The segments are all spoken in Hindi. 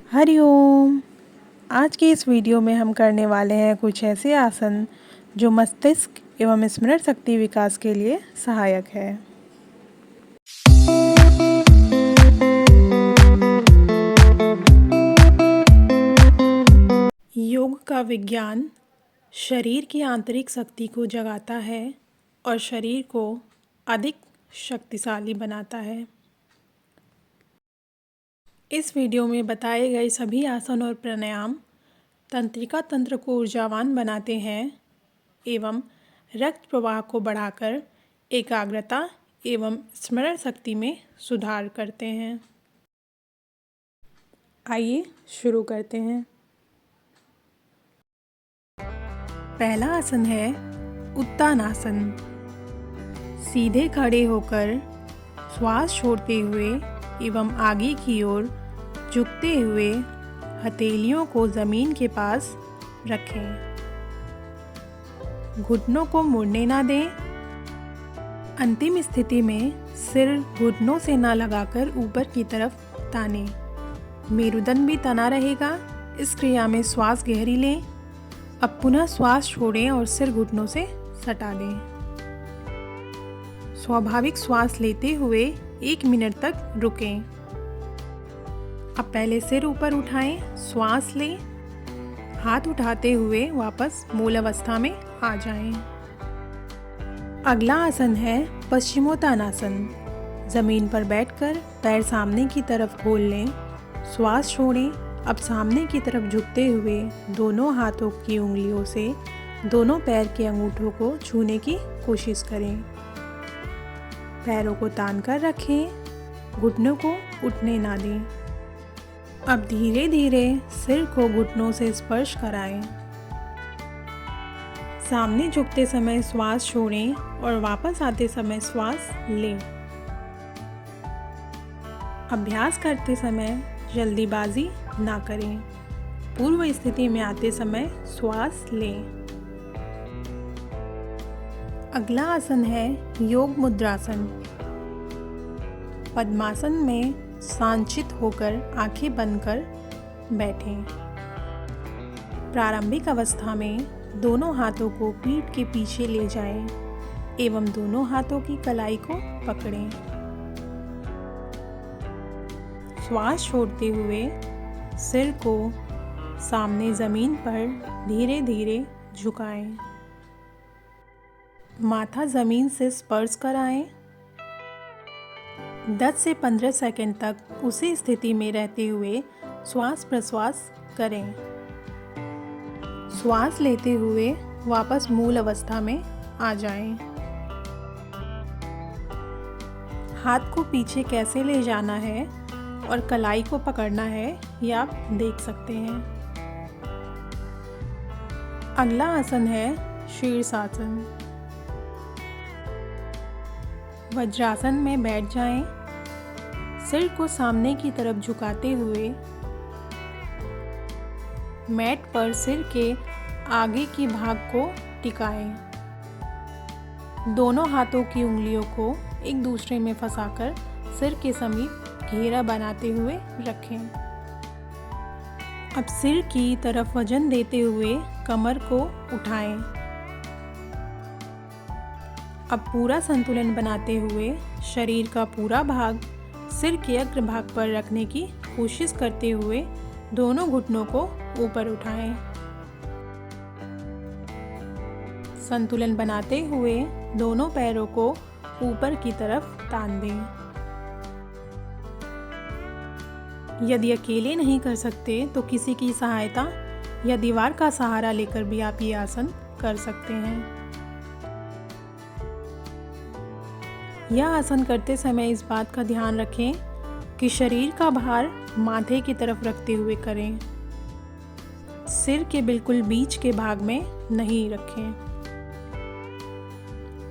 हरिओम। आज के इस वीडियो में हम करने वाले हैं कुछ ऐसे आसन जो मस्तिष्क एवं स्मरण शक्ति विकास के लिए सहायक है। योग का विज्ञान शरीर की आंतरिक शक्ति को जगाता है और शरीर को अधिक शक्तिशाली बनाता है। इस वीडियो में बताए गए सभी आसन और प्राणायाम तंत्रिका तंत्र को ऊर्जावान बनाते हैं एवं रक्त प्रवाह को बढ़ाकर एकाग्रता एवं स्मरण शक्ति में सुधार करते हैं। आइए शुरू करते हैं। पहला आसन है उत्तानासन। सीधे खड़े होकर श्वास छोड़ते हुए एवं आगे की ओर झुकते हुए हथेलियों को जमीन के पास रखें। घुटनों को मुड़ने ना दें। अंतिम स्थिति में सिर घुटनों से ना लगाकर ऊपर की तरफ तानें। मेरुदंड भी तना रहेगा। इस क्रिया में श्वास गहरी लें। अब पुनः श्वास छोड़ें और सिर घुटनों से सटा दें। स्वाभाविक श्वास लेते हुए 1 मिनट तक रुकें। अब पहले सिर ऊपर उठाएं, श्वास लें। हाथ उठाते हुए वापस मूल अवस्था में आ जाएं। अगला आसन है पश्चिमोत्तानासन। जमीन पर बैठकर पैर सामने की तरफ खोल लें। श्वास छोड़ें। अब सामने की तरफ झुकते हुए दोनों हाथों की उंगलियों से दोनों पैर के अंगूठों को छूने की कोशिश करें। पैरों को तान कर रखें। घुटनों को उठने ना दें। अब धीरे धीरे सिर को घुटनों से स्पर्श कराएं। सामने झुकते समय श्वास छोड़ें और वापस आते समय श्वास लें। अभ्यास करते समय जल्दीबाजी ना करें। पूर्व स्थिति में आते समय श्वास लें। अगला आसन है योग मुद्रासन। पद्मासन में सांचित होकर आंखें बंद कर बैठें। प्रारंभिक अवस्था में दोनों हाथों को पीठ के पीछे ले जाएं एवं दोनों हाथों की कलाई को पकड़ें। श्वास छोड़ते हुए सिर को सामने जमीन पर धीरे धीरे झुकाएं। माथा जमीन से स्पर्श कराएं। 10 से 15 सेकंड तक उसी स्थिति में रहते हुए श्वास प्रश्वास करें। श्वास लेते हुए वापस मूल अवस्था में आ जाएं। हाथ को पीछे कैसे ले जाना है और कलाई को पकड़ना है ये आप देख सकते हैं। अगला आसन है शीर्षासन। वज्रासन में बैठ जाएं। सिर को सामने की तरफ झुकाते हुए मैट पर सिर के आगे की भाग को टिकाएं। दोनों हाथों की उंगलियों को एक दूसरे में फंसाकर सिर के समीप घेरा बनाते हुए रखें। अब सिर की तरफ वजन देते हुए कमर को उठाएं। अब पूरा संतुलन बनाते हुए शरीर का पूरा भाग सिर के अग्र भाग पर रखने की कोशिश करते हुए दोनों घुटनों को ऊपर उठाएं। संतुलन बनाते हुए दोनों पैरों को ऊपर की तरफ तान दें। यदि अकेले नहीं कर सकते तो किसी की सहायता या दीवार का सहारा लेकर भी आप ये आसन कर सकते हैं। यह आसन करते समय इस बात का ध्यान रखें कि शरीर का भार माथे की तरफ रखते हुए करें। सिर के बिल्कुल बीच के भाग में नहीं रखें।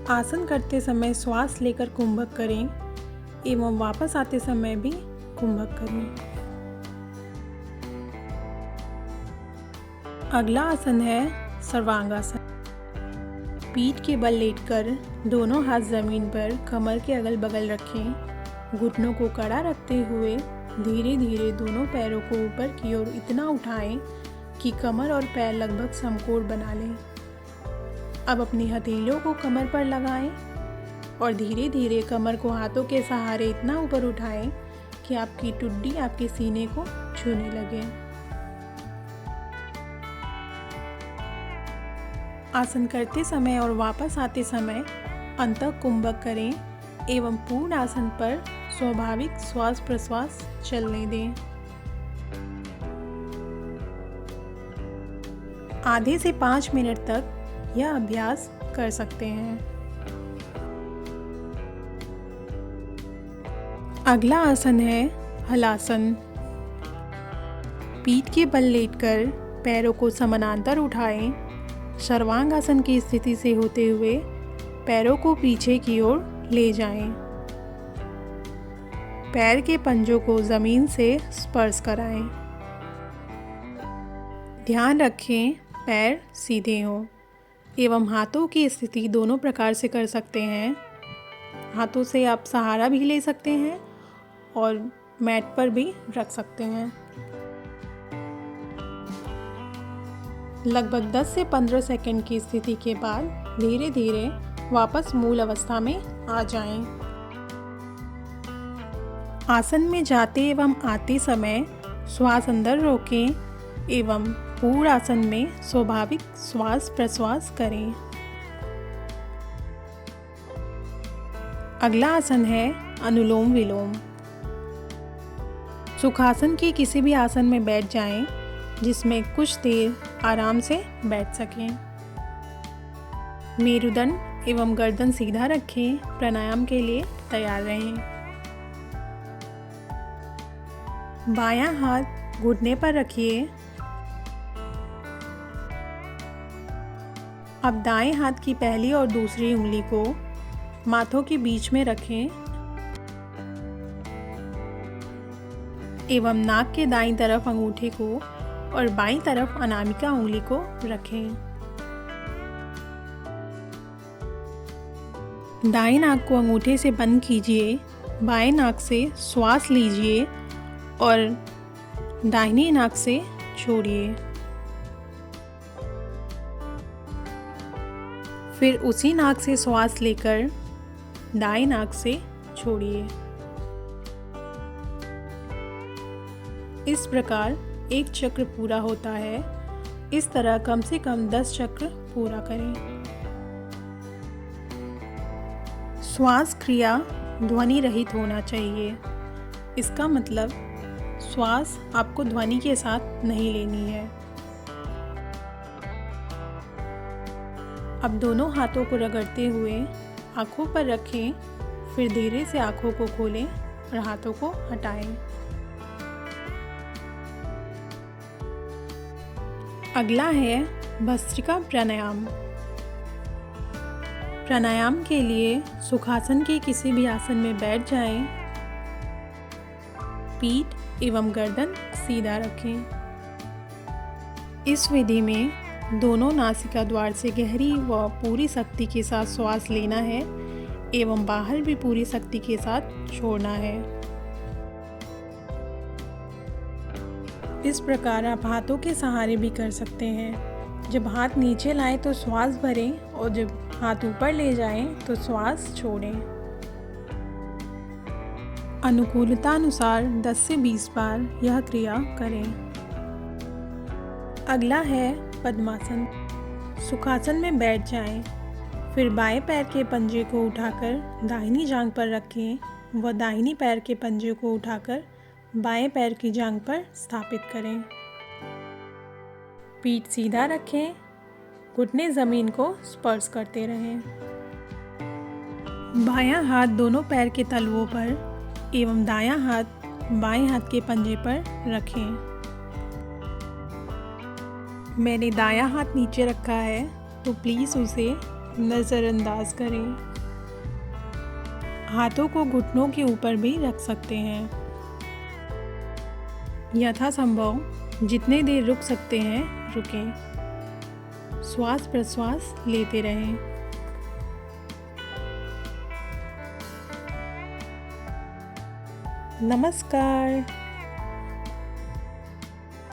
आसन करते समय श्वास लेकर कुंभक करें एवं वापस आते समय भी कुंभक करें। अगला आसन है सर्वांगासन। पीठ के बल लेटकर दोनों हाथ जमीन पर कमर के अगल बगल रखें। घुटनों को कड़ा रखते हुए धीरे धीरे दोनों पैरों को ऊपर की ओर इतना उठाएं कि कमर और पैर लगभग समकोण बना लें। अब अपनी हथेलियों को कमर पर लगाएं और धीरे धीरे कमर को हाथों के सहारे इतना ऊपर उठाएं कि आपकी ठुड्डी आपके सीने को छूने लगे। आसन करते समय और वापस आते समय अंतः कुंभक करें एवं पूर्ण आसन पर स्वाभाविक श्वास प्रश्वास चलने दें। आधे से 5 मिनट तक यह अभ्यास कर सकते हैं। अगला आसन है हलासन। पीठ के बल लेटकर पैरों को समानांतर उठाएं। सर्वांग आसन की स्थिति से होते हुए पैरों को पीछे की ओर ले जाएं। पैर के पंजों को जमीन से स्पर्श कराएं। ध्यान रखें पैर सीधे हों एवं हाथों की स्थिति दोनों प्रकार से कर सकते हैं। हाथों से आप सहारा भी ले सकते हैं और मैट पर भी रख सकते हैं। लगभग 10 से 15 सेकंड की स्थिति के बाद धीरे धीरे वापस मूल अवस्था में आ जाएं। आसन में जाते एवं आते समय श्वास अंदर रोकें एवं पूर्ण आसन में स्वाभाविक श्वास प्रश्वास करें। अगला आसन है अनुलोम विलोम। सुखासन के किसी भी आसन में बैठ जाएं जिसमें कुछ देर आराम से बैठ सकें। मेरुदंड एवं गर्दन सीधा रखें। प्राणायाम के लिए तैयार रहें। बायां हाथ घुटने पर रखिए। अब दाएं हाथ की पहली और दूसरी उंगली को माथों के बीच में रखें एवं नाक के दाईं तरफ अंगूठे को और बाईं तरफ अनामिका उंगली को रखें। दाएं नाक को अंगूठे से बंद कीजिए। बाएं नाक से श्वास लीजिए और दाहिनी नाक से छोड़िए। फिर उसी नाक से श्वास लेकर दाएं नाक से छोड़िए। इस प्रकार एक चक्र पूरा होता है। इस तरह कम से कम 10 चक्र पूरा करें। श्वास क्रिया ध्वनि रहित होना चाहिए। इसका मतलब श्वास आपको ध्वनि के साथ नहीं लेनी है। अब दोनों हाथों को रगड़ते हुए आंखों पर रखें। फिर धीरे से आंखों को खोलें और हाथों को हटाएं। अगला है भस्त्रिका प्राणायाम। प्राणायाम के लिए सुखासन के किसी भी आसन में बैठ जाएं। पीठ एवं गर्दन सीधा रखें। इस विधि में दोनों नासिका द्वार से गहरी व पूरी शक्ति के साथ श्वास लेना है एवं बाहर भी पूरी शक्ति के साथ छोड़ना है। इस प्रकार आप हाथों के सहारे भी कर सकते हैं। जब हाथ नीचे लाएं तो श्वास भरें और जब हाथ ऊपर ले जाएं तो श्वास छोड़ें। अनुकूलता अनुसार 10 से 20 बार यह क्रिया करें। अगला है पद्मासन। सुखासन में बैठ जाएं। फिर बाएं पैर के पंजे को उठाकर दाहिनी जांघ पर रखें व दाहिनी पैर के पंजे को उठाकर बाएं पैर की जांघ पर स्थापित करें। पीठ सीधा रखें। घुटने जमीन को स्पर्श करते रहें। बायां हाथ दोनों पैर के तलवों पर एवं दायां हाथ बाएं हाथ के पंजे पर रखें। मैंने दायां हाथ नीचे रखा है तो प्लीज़ उसे नज़रअंदाज करें। हाथों को घुटनों के ऊपर भी रख सकते हैं। यथासंभव जितने देर रुक सकते हैं रुकें। श्वास प्रश्वास लेते रहें। नमस्कार।